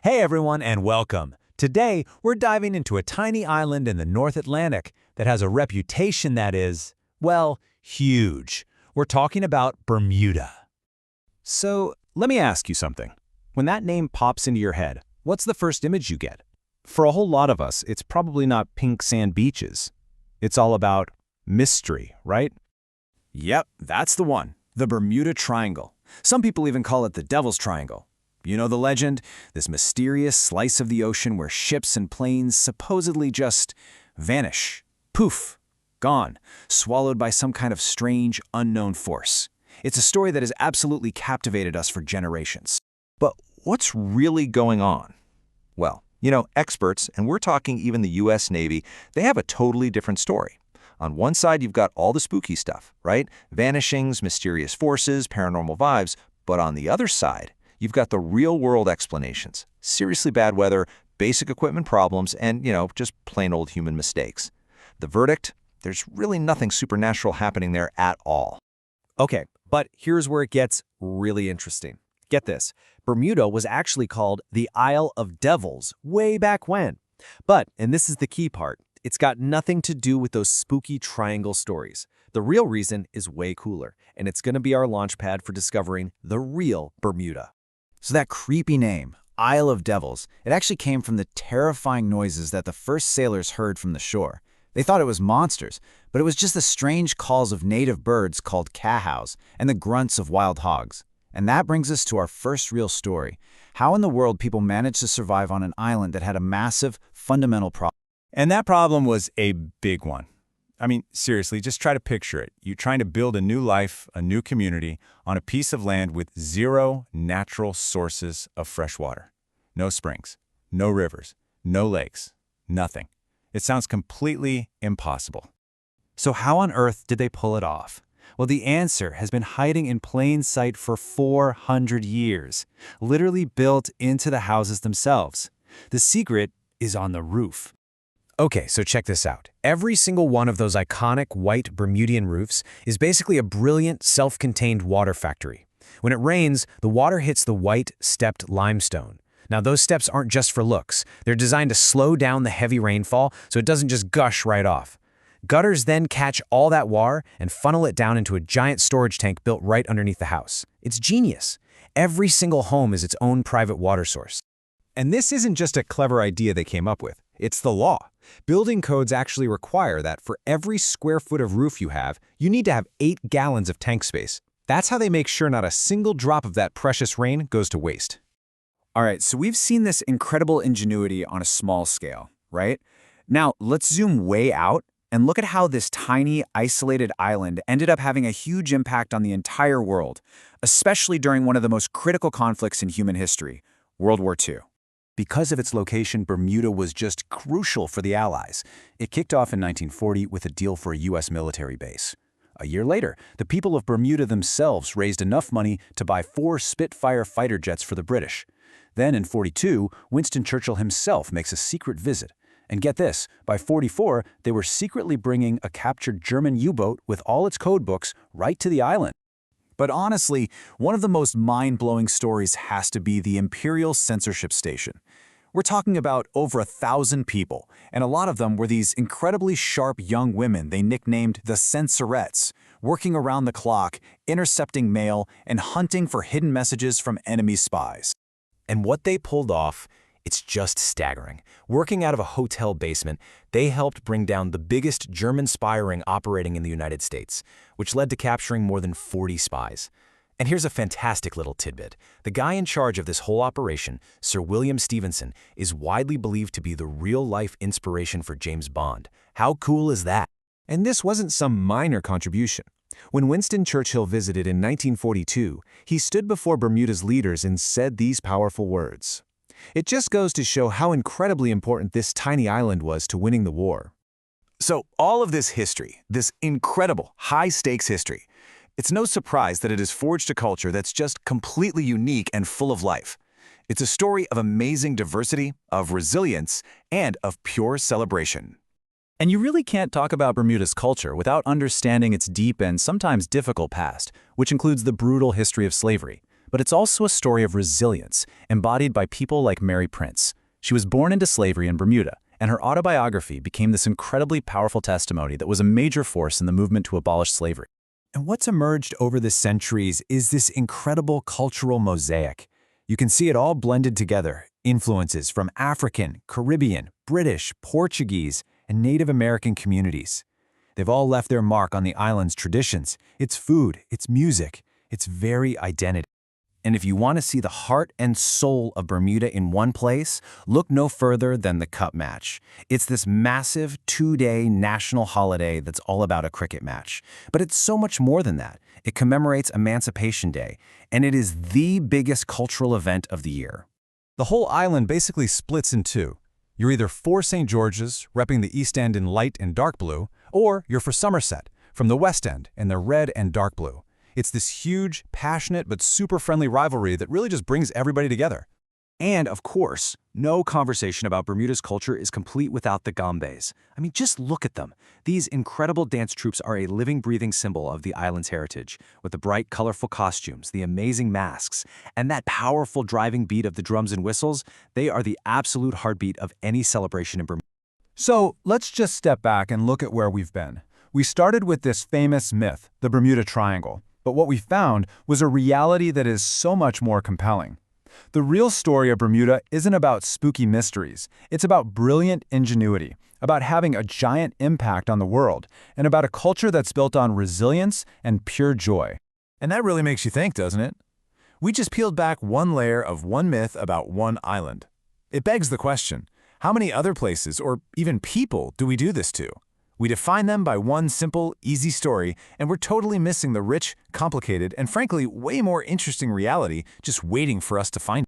Hey everyone and welcome. Today, we're diving into a tiny island in the North Atlantic that has a reputation that is, well, huge. We're talking about Bermuda. So, let me ask you something. When that name pops into your head, what's the first image you get? For a whole lot of us, it's probably not pink sand beaches. It's all about mystery, right? Yep, that's the one. The Bermuda Triangle. Some people even call it the Devil's Triangle. You know the legend? This mysterious slice of the ocean where ships and planes supposedly just vanish. Poof. Gone. Swallowed by some kind of strange, unknown force. It's a story that has absolutely captivated us for generations. But what's really going on? Well, experts, and we're talking even the U.S. Navy, they have a totally different story. On one side, you've got all the spooky stuff, right? Vanishings, mysterious forces, paranormal vibes. But on the other side, you've got the real-world explanations. Seriously bad weather, basic equipment problems, and, just plain old human mistakes. The verdict? There's really nothing supernatural happening there at all. Okay, but here's where it gets really interesting. Get this. Bermuda was actually called the Isle of Devils way back when. But, and this is the key part, it's got nothing to do with those spooky triangle stories. The real reason is way cooler, and it's going to be our launch pad for discovering the real Bermuda. So that creepy name, Isle of Devils, it actually came from the terrifying noises that the first sailors heard from the shore. They thought it was monsters, but it was just the strange calls of native birds called cahows and the grunts of wild hogs. And that brings us to our first real story. How in the world people managed to survive on an island that had a massive, fundamental problem. And that problem was a big one. I mean, seriously, just try to picture it. You're trying to build a new life, a new community, on a piece of land with zero natural sources of fresh water. No springs, no rivers, no lakes, nothing. It sounds completely impossible. So how on earth did they pull it off? Well, the answer has been hiding in plain sight for 400 years, literally built into the houses themselves. The secret is on the roof. Okay, so check this out. Every single one of those iconic white Bermudian roofs is basically a brilliant, self-contained water factory. When it rains, the water hits the white, stepped limestone. Now, those steps aren't just for looks. They're designed to slow down the heavy rainfall so it doesn't just gush right off. Gutters then catch all that water and funnel it down into a giant storage tank built right underneath the house. It's genius. Every single home is its own private water source. And this isn't just a clever idea they came up with. It's the law. Building codes actually require that for every square foot of roof you have, you need to have 8 gallons of tank space. That's how they make sure not a single drop of that precious rain goes to waste. All right, so we've seen this incredible ingenuity on a small scale, right? Now, let's zoom way out and look at how this tiny, isolated island ended up having a huge impact on the entire world, especially during one of the most critical conflicts in human history, World War II. Because of its location, Bermuda was just crucial for the Allies. It kicked off in 1940 with a deal for a U.S. military base. A year later, the people of Bermuda themselves raised enough money to buy 4 Spitfire fighter jets for the British. Then in 42, Winston Churchill himself makes a secret visit. And get this, by 44, they were secretly bringing a captured German U-boat with all its code books right to the island. But honestly, one of the most mind-blowing stories has to be the Imperial Censorship Station. We're talking about over 1,000 people, and a lot of them were these incredibly sharp young women they nicknamed the Censorettes, working around the clock, intercepting mail, and hunting for hidden messages from enemy spies. And what they pulled off, it's just staggering. Working out of a hotel basement, they helped bring down the biggest German spy ring operating in the United States, which led to capturing more than 40 spies. And here's a fantastic little tidbit. The guy in charge of this whole operation, Sir William Stevenson, is widely believed to be the real-life inspiration for James Bond. How cool is that? And this wasn't some minor contribution. When Winston Churchill visited in 1942, he stood before Bermuda's leaders and said these powerful words. It just goes to show how incredibly important this tiny island was to winning the war. So all of this history, this incredible high-stakes history, it's no surprise that it has forged a culture that's just completely unique and full of life. It's a story of amazing diversity, of resilience, and of pure celebration. And you really can't talk about Bermuda's culture without understanding its deep and sometimes difficult past, which includes the brutal history of slavery. But it's also a story of resilience, embodied by people like Mary Prince. She was born into slavery in Bermuda, and her autobiography became this incredibly powerful testimony that was a major force in the movement to abolish slavery. And what's emerged over the centuries is this incredible cultural mosaic. You can see it all blended together, influences from African, Caribbean, British, Portuguese, and Native American communities. They've all left their mark on the island's traditions, its food, its music, its very identity. And if you want to see the heart and soul of Bermuda in one place, look no further than the Cup Match. It's this massive 2-day national holiday that's all about a cricket match. But it's so much more than that. It commemorates Emancipation Day, and it is the biggest cultural event of the year. The whole island basically splits in two. You're either for St. George's, repping the East End in light and dark blue, or you're for Somerset, from the West End in their red and dark blue. It's this huge, passionate, but super friendly rivalry that really just brings everybody together. And, of course, no conversation about Bermuda's culture is complete without the gambes. I mean, just look at them. These incredible dance troupes are a living, breathing symbol of the island's heritage, with the bright, colorful costumes, the amazing masks, and that powerful driving beat of the drums and whistles. They are the absolute heartbeat of any celebration in Bermuda. So let's just step back and look at where we've been. We started with this famous myth, the Bermuda Triangle. But what we found was a reality that is so much more compelling. The real story of Bermuda isn't about spooky mysteries. It's about brilliant ingenuity, about having a giant impact on the world, and about a culture that's built on resilience and pure joy. And that really makes you think, doesn't it? We just peeled back one layer of one myth about one island. It begs the question, how many other places or even people do we do this to? We define them by one simple, easy story, and we're totally missing the rich, complicated, and frankly, way more interesting reality just waiting for us to find.